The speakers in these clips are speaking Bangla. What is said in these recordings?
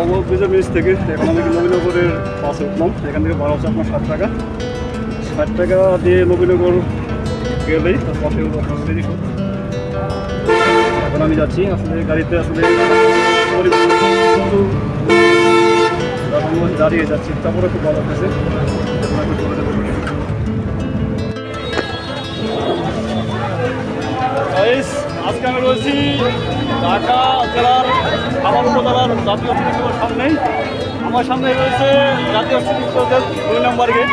ওভারব্রিজের নিচ থেকে এখন আমি নবীনগরের বাসে উঠলাম। এখান থেকে ভাড়া হচ্ছে আপনার 60 টাকা। 60 টাকা দিয়ে নবীনগর গেলেই তার পথে আপনার স্মৃতিসৌধ। এখন আমি যাচ্ছি আসলে গাড়িতে আসলে দাঁড়িয়ে যাচ্ছি, তারপরে খুব ভালো লাগতেছে। আজকে আমি রয়েছি ঢাকা জেলার সাভার উপজেলার জাতীয় স্মৃতিসৌধের সামনেই। আমার সামনে রয়েছে জাতীয় স্মৃতিসৌধের 2 নম্বর গেট।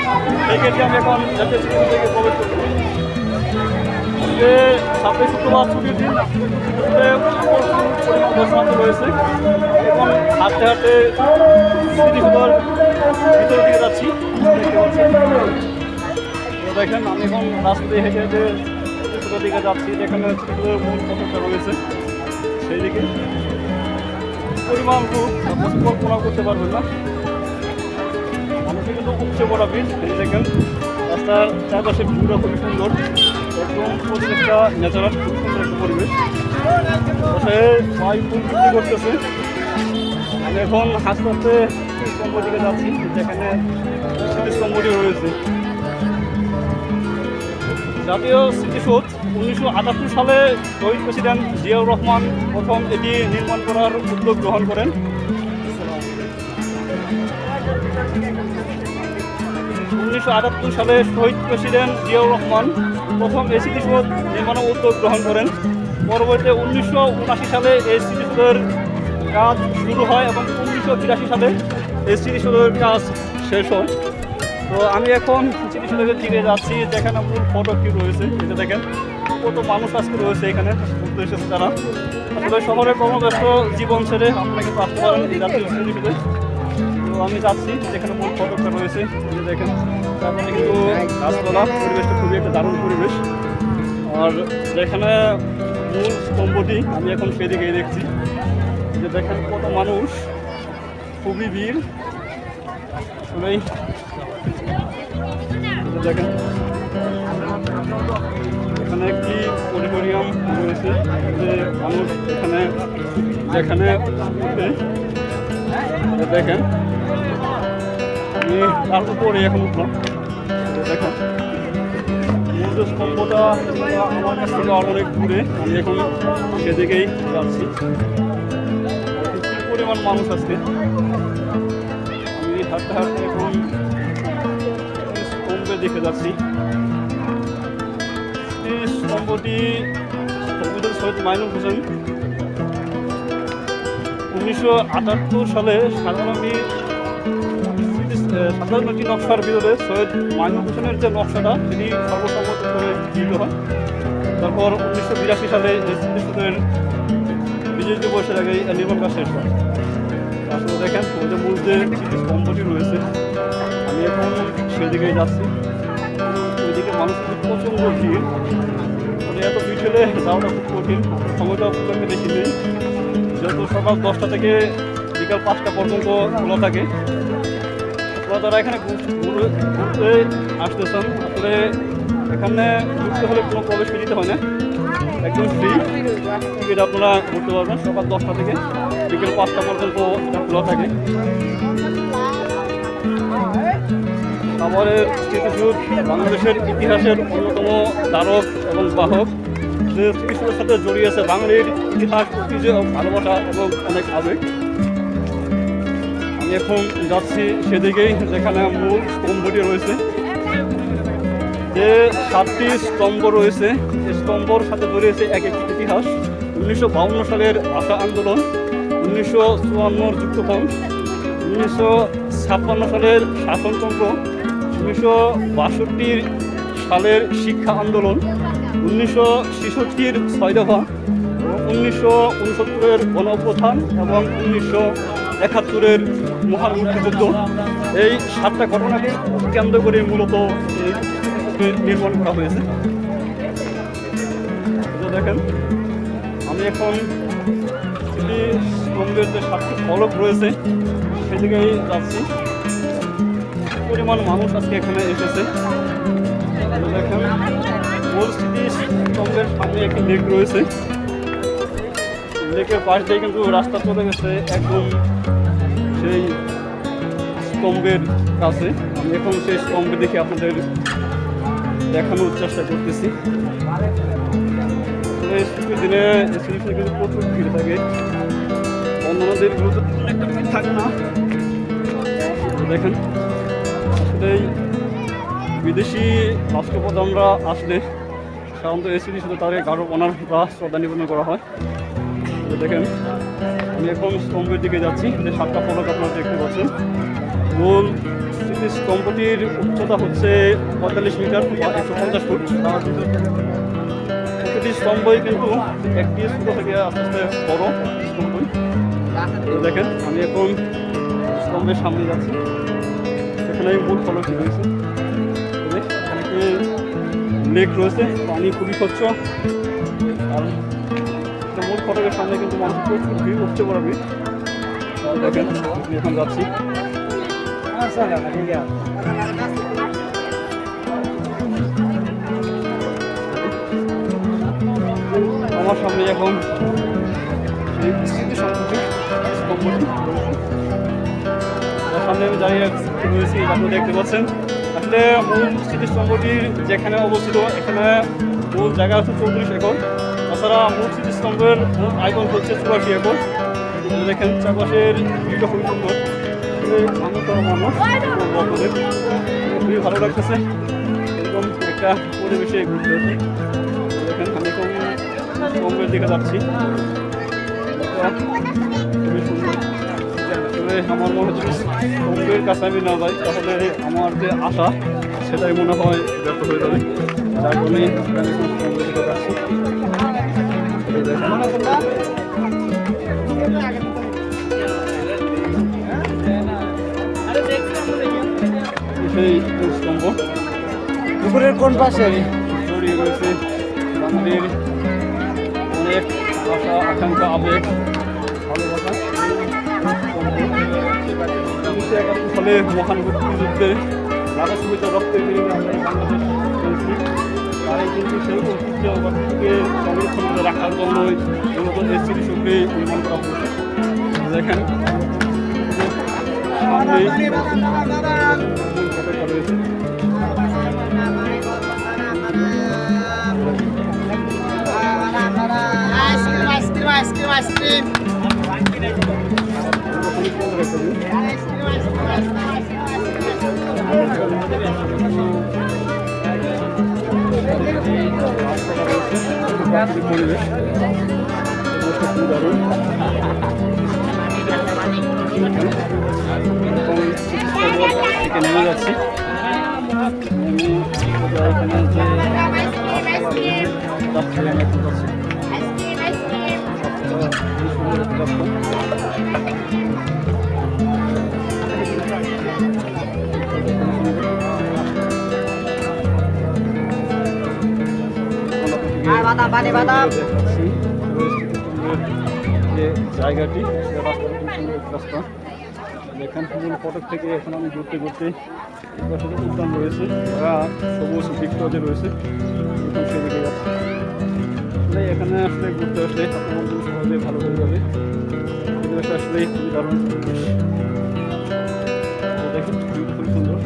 এই গেটে আমি এখন জাতীয় স্মৃতিসৌধে প্রবেশ করছি। আজকে 27 শুক্রবার ছুটির দিন, পরিমাণ রয়েছে এবং হাঁটতে হাঁটতে স্মৃতিসৌধের ভিতরের দিকে যাচ্ছি। দেখেন আমি এখন রাস্তা দিয়ে হেঁটে হেঁটে স্মৃতিসৌধের দিকে যাচ্ছি, যেখানে স্মৃতিসৌধের মূল ফটকটা রয়েছে সেই দিকে। পরিমাণ খুব কল্পনা করতে পারবেন না, মানুষের কিন্তু উপচে পড়া ভিড়। দেখেন রাস্তার চারপাশে ভিউটা খুবই সুন্দর, একদম প্রত্যেকটা ন্যাচারাল, খুব সুন্দর একটা পরিবেশ। পাশে সবাই খুব বৃদ্ধি করতেছে। আমি এখন হাসতে হাসতে স্তম্ভ দিকে যাচ্ছি, যেখানে স্মৃতিস্তম্ভটি রয়েছে। জাতীয় স্মৃতিসৌধ 1978 সালে শহীদ প্রেসিডেন্ট জিয়াউর রহমান প্রথম এটি নির্মাণ করার উদ্যোগ গ্রহণ করেন। 1978 সালে শহীদ প্রেসিডেন্ট জিয়াউর রহমান প্রথম এই স্মৃতিসৌধ নির্মাণের উদ্যোগ গ্রহণ করেন। পরবর্তীতে 1979 সালে এই স্মৃতিসৌধের কাজ শুরু হয় এবং 1983 সালে এই স্মৃতিসৌধের কাজ শেষ হয়। তো আমি এখন স্মৃতিসৌধের দিকে যাচ্ছি, যেখানে মূল ফটকটি রয়েছে। এটা দেখেন কত মানুষ আজকে রয়েছে এখানে ঘুরতে এসেছে তারা। আসলে শহরে কর্মব্যস্ত জীবন ছেড়ে আপনারা কিন্তু আসতে পারেন এই জাতীয় স্মৃতিসৌধে। তো আমি যাচ্ছি যেখানে মূল ফটকটা রয়েছে। দেখেন তারপরে কিন্তু গাছপালা, পরিবেশটা খুবই একটা দারুণ পরিবেশ। আর যেখানে মূল স্তম্ভটি আমি এখন সেদিকেই দেখছি, যে দেখেন কত মানুষ, খুবই ভিড়। আসলেই দেখেন এখানে একটি অডিটোরিয়াম রয়েছে, যে মানুষ এখানে যেখানে উঠে। দেখেন আমি তার উপরে এখন উঠলাম। দেখেন মূল যে স্তম্ভটা আমার কাছ থেকে আরো অনেক দূরে, আমি এখন সেদিকেই যাচ্ছি। কি পরিমাণ মানুষ আজকে, আমি হাঁটতে হাঁটতে এখন স্তম্ভে দেখে যাচ্ছি। এই স্তম্ভটি শহীদ মাইনুল হোসেন 1978 সালে সাধারণী নকশার বিরুদ্ধে শহীদ মাইনুল হোসেনের যে নকশাটা সেটি সর্বসম্মত করে গৃহীত হয়। তারপর 1982 সালে এই স্মৃতিসৌধের বিজয় দিবসের আগে নির্মাণ কাজ শেষ হয়। আসলে দেখেন ওই যে মূল যে স্মৃতিস্তম্ভটি রয়েছে, আমি এখন সেদিকেই যাচ্ছি। ওইদিকে মানুষের প্রচণ্ড ভিড়, মানে এত ভিড় হলে যাওয়াটা খুব কঠিন। সময়টাও খুব একটা বেশি নেই, যেহেতু সকাল 10টা থেকে বিকাল 5টা পর্যন্ত খোলা থাকে। আপনারা যারা এখানে ঘুরতে আসতেছেন, আসলে এখানে ঘুরতে হলে কোনো প্রবেশ ফি দিতে হয় না, একদম ফ্রি টিকিট আপনারা ঘুরতে পারবেন। সকাল 10টা থেকে বিকেল 5টা পর্যন্ত এটা খোলা থাকে। সাভারের স্মৃতিসৌধ বাংলাদেশের ইতিহাসের অন্যতম ধারক এবং বাহক, যে স্মৃতিসৌধের সাথে জড়িয়ে আছে বাঙালির ইতিহাস, ঐতিহ্য, ভালোবাসা এবং অনেক আবেগ। আমি এখন যাচ্ছি সেদিকেই, যেখানে মূল স্তম্ভটি রয়েছে। যে 7টি স্তম্ভ রয়েছে, এই স্তম্ভর সাথে জড়িয়েছে এক একটি ইতিহাস। 1952 সালের ভাষা আন্দোলন, 1954 যুক্তফ্রন্ট, 1956 সালের শাসনতন্ত্র, 1962 সালের শিক্ষা আন্দোলন, 1966 6 দফা, 1969 গণ অভ্যুত্থান এবং 1971 মহান মুক্তিযুদ্ধ। এই 7টা ঘটনাকে কেন্দ্র করে মূলত নির্মাণ করা হয়েছে। দেখেন আমি এখন স্তম্ভের যে 7টি ফলক রয়েছে সেদিকেই যাচ্ছি। পরিমাণ মানুষ আজকে এখানে এসেছে। দেখেন মূল স্তম্ভের সামনে একটি লেক রয়েছে, লেকের পাশ দিয়ে কিন্তু রাস্তা চলে গেছে একদম সেই স্তম্ভের কাছে। আমি এখন সেই স্তম্ভে দেখে আপনাদের দেখানোর চেষ্টা করতেছি। শীতের দিনে কিন্তু প্রচুর ভিড় থাকে, অন্যান্য দিনগুলোতে একটা ভিড় থাকে না। দেখেন আসলে বিদেশি রাষ্ট্রপ্রধানরা আসলে সাধারণত এই স্মৃতিসৌধে তাদের গাঢ় অনার বা শ্রদ্ধা নিবেদন করা হয়। দেখেন আমি এখন স্তম্ভের দিকে যাচ্ছি, যে 7টা ফলক আপনারা দেখতে পাচ্ছেন। মূল স্মৃতিস্তম্ভটির উচ্চতা হচ্ছে 45 মিটার বা 150 ফুট। প্রতিটি স্তম্ভই কিন্তু একটি ছোট থেকে আস্তে আস্তে বড় স্তম্ভই। দেখেন আমি এখন স্তম্ভের সামনে যাচ্ছি, সেখানে মূল ফলকটি রয়েছে। এখানে একটি লেক রয়েছে, পানি খুবই স্বচ্ছ। আর মূল ফটকের সামনে কিন্তু মানুষ প্রচুর ভিড়, উঠতে পারবে। দেখেন আমি এখন যাচ্ছি। আমার সামনে এখন সামনে আমি দাঁড়িয়ে রয়েছি, আপনি দেখতে পাচ্ছেন। আসলে মূল স্মৃতিস্তম্ভটির যেখানে অবস্থিত, এখানে মূল জায়গা হচ্ছে 34 একর। তাছাড়া মূল স্মৃতিস্তম্ভের মূল আয়তন হচ্ছে 84 একর। দেখেন চারপাশের ভিউটা খুবই সুন্দর, মানুষ খুবই ভালো লাগতেছে এরকম একটা পরিবেশে ঘুরতে। দেখেন আমি এখন স্তম্ভের দিকে যাচ্ছি, খুবই সুন্দর। আমার মনে হচ্ছে স্তম্ভের কাছে আমি না যাই তাহলে আমার যে আশা সেটাই মনে হয় ব্যর্থ হয়ে যাবে। যার জন্যই আমি স্তম্ভের দিকে যাচ্ছি। সেই স্তম্ভ পুকুরের কোন পাশে জড়িয়ে রয়েছে বাঙালির অনেক আশা আকাঙ্ক্ষা, আবেগ, ভালোবাসা। ফলে মহান মুক্তিযুদ্ধে ঢাকা সুবিধা রক্তের বিনিময়ে আমরা এই বাংলাদেশ পেয়েছি। তাই কিন্তু সেই ঐতিহ্যকে সংরক্ষণ করে রাখার জন্যই মূলত এই স্মৃতিসৌধটি নির্মাণ করা হয়েছে। দেখেন সামনেই রয়েছে। পরিবেশ থেকে নেমে যাচ্ছি। যে জায়গাটি রাস্তা এখান মূল ফটক থেকে এখন আমি ঘুরতে ঘুরতে উদ্যান রয়েছে, সবুজ বৃক্ষ যে রয়েছে সেদিকে যাচ্ছে। এখানে আসলে ঘুরতে আসলে আপনার সহজে ভালো হয়ে যাবে। পরিবেশটা আসলে খুবই দারুণ পরিবেশ। দেখুন খুবই সুন্দর।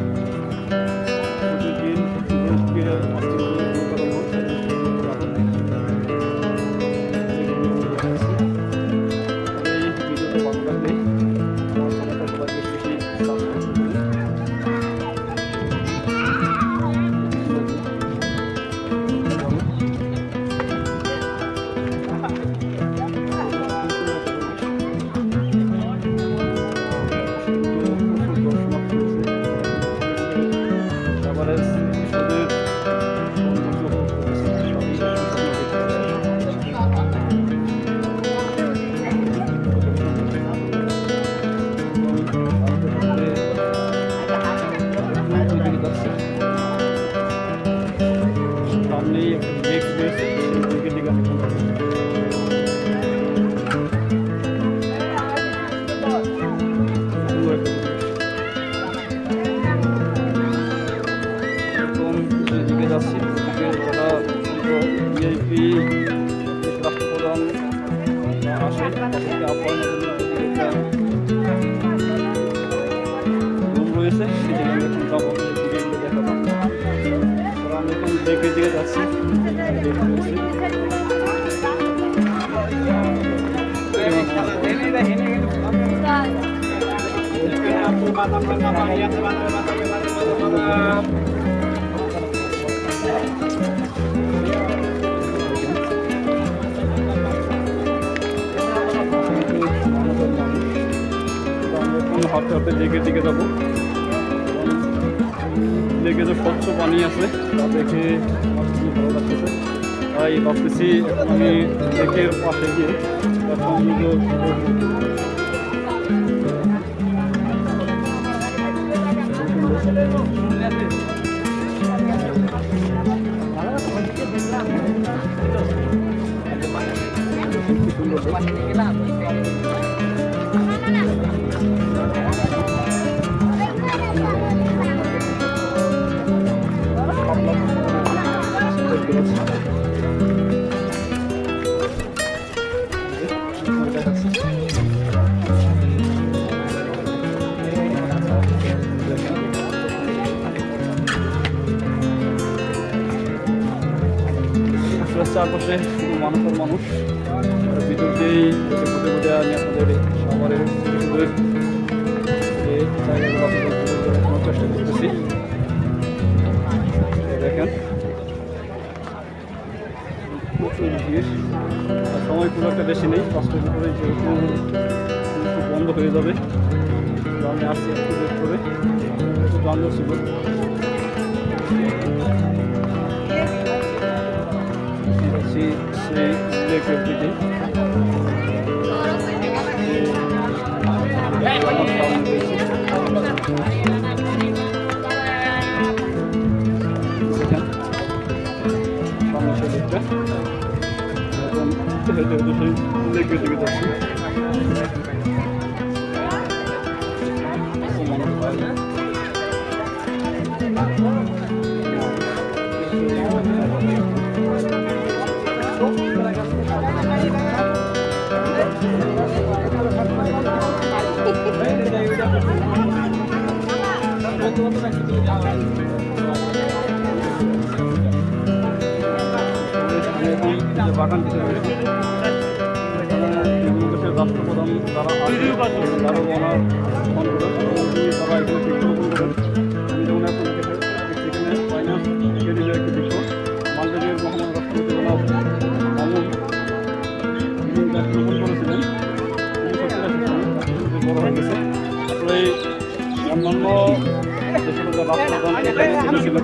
সামনেই একটা লেক রয়েছে, সেই লেকের দিকে আমি যাচ্ছি। ভিআইপি রাষ্ট্রপ্রধান আসে, রয়েছে, সেদিকে আমি এখন যাবো, দেখাবো। আমি এখন লেকের দিকে যাচ্ছি। হাঁটতে হাঁটতে লেকের দিকে যাবো। লেকে যে স্বচ্ছ পানি আছে তা দেখে আমার খুবই ভালো লাগতেছে। তাই ভাবতেছি আমি লেকের পাশে গিয়ে তার সৌন্দর্য চারপাশে শুধু মানুষের মানুষ। ভিতর দিয়েই ঘুরে ঘুরে আমি আপনাদের শহরের জায়গাগুলো আপনাদের দেখানোর চেষ্টা করতেছি। দেখেন প্রচুর ভিড়, সময় খুব একটা বেশি নেই, 5টার ভিতরে যেহেতু বন্ধ হয়ে যাবে। আমি আসছি একটু ওয়েট করে, একটু যানজট ছিল। সেই লেকের দিকে লেকের দিকে যাচ্ছি। বাগান দিতে রয়েছে রাষ্ট্রপ্রধান যারা তারা ওনার তারা এখানে বৃক্ষরোপণ করেন। আমি যেমন আপনাদেরকে সেখানে ফাইন্যান্স কেরিয়ার একটি বৃক্ষ মালদ্বীপের মহামান্য রাষ্ট্রপতি ওনার আমল তিনি গাছ রোপণ করেছিলেন। তিনি বড় হয়ে গেছে। আসলে অন্যান্য যে সকল রাষ্ট্রপ্রধান এসেছিলেন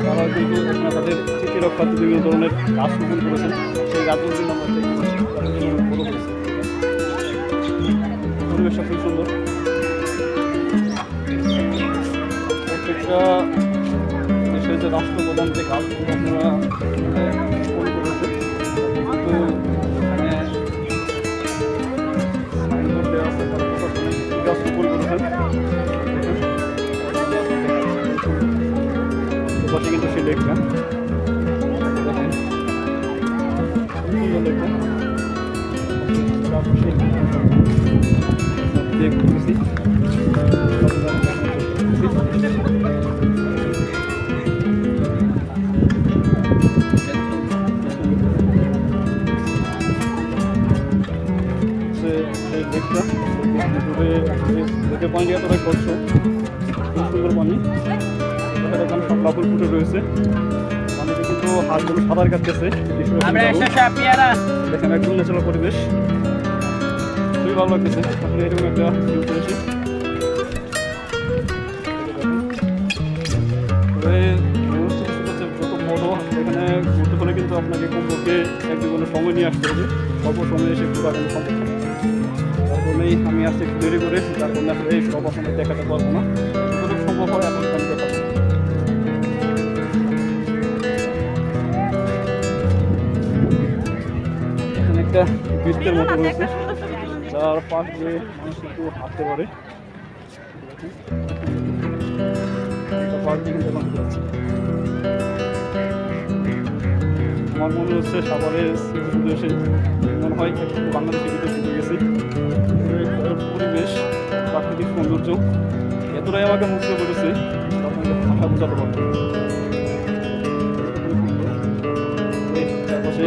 তারা কিন্তু এখানে তাদের স্মৃতি রক্ষার্থে বিভিন্ন ধরনের গাছ রোপণ করেছেন। সেই গাছগুলো কিন্তু আমরা বড় করেছি। পরিবেশটা খুব সুন্দর। প্রত্যেকটা দেশের যে রাষ্ট্রপ্রধান যে গাছগুলো আপনারা রোপণ করেছে কিন্তু সাইনবোর্ড দেওয়া আছে, তারা প্রশাসনিক গাছ রোপণ করেছেন। পাশে কিন্তু সেই লেকটা দেখেন সুন্দর লেকটা দেখতেছি। লেকের পানি এতটাই স্বচ্ছ, খুব সুন্দর পানি। এখানে সব লাফল ফুটে রয়েছে, পানিতে কিন্তু হাঁসগুলো সাঁতার কাটতেছে। দেখেন একদম ন্যাচারাল পরিবেশ, খুবই ভালো লাগতেছে। আসলে এরকম একটা ভিউ করেছি। যত বড় এখানে ঘুরতে হলে কিন্তু আপনাকে কমপক্ষে এক দুগুলো সময় নিয়ে আসতে হবে, অল্প সময় এসে ঘুরা কিন্তু সম্ভব না। তার জন্যই আমি আসতে একটু দেরি করে, যার জন্য আসলে এই সব আপনাদের দেখাতে পারবো না। যতটুকু সম্ভব হয় এখন আমি দেখাবো। এখানে একটা বৃত্তের মতো রয়েছে, যার পাশ দিয়ে মানুষ একটু হাঁটতে পারে। পাশ দিয়ে কিন্তু এখন যাচ্ছে। আমার মনে হচ্ছে সাভারের এসে মনে হয় একটু বাংলাদেশের ভিতরে ঢুকে গেছি। পরিবেশ, প্রাকৃতিক সৌন্দর্য এতটাই আমাকে মুগ্ধ করেছে আপনাকে ভাষা বোঝাতে পারবো। চারপাশে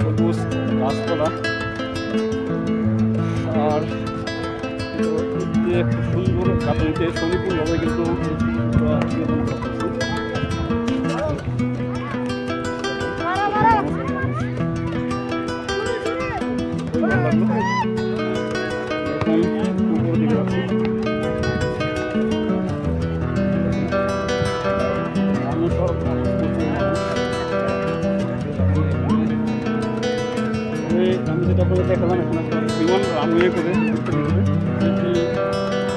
সবুজ গাছপালা আর খুব সুন্দর কাটুনিতে সম্পূর্ণভাবে কিন্তু উপর দিকে রাখছি। আমি যেটা আপনাদের দেখালাম এখন একটা বিমান রানওয়ে করে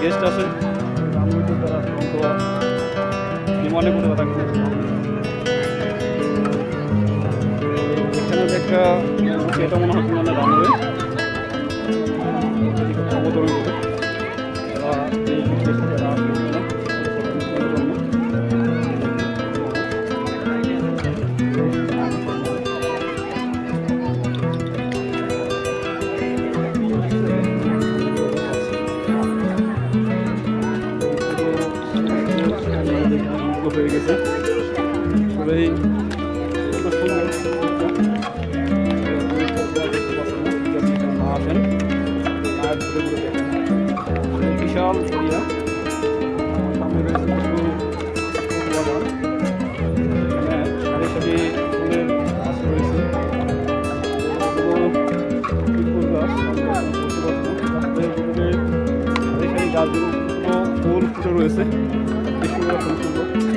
গেস্ট আসে রানওয়ে তারা বিমানে করে তারা এখানে যে একটা এটা মনে হচ্ছে মানে রানওয়ে অবতরণ করে এই তারা হয়ে গেছে সবাই কত সুন্দর আসেন আর ঘুরে ঘুরে দেখেন বিশাল এরিয়া সামনে রয়েছে কিছু বাগান সারি সারি ফুলের গাছ রয়েছে ফুল গাছ সারি সারি গাছগুলো ফুল ফুটে রয়েছে বেশ সুন্দর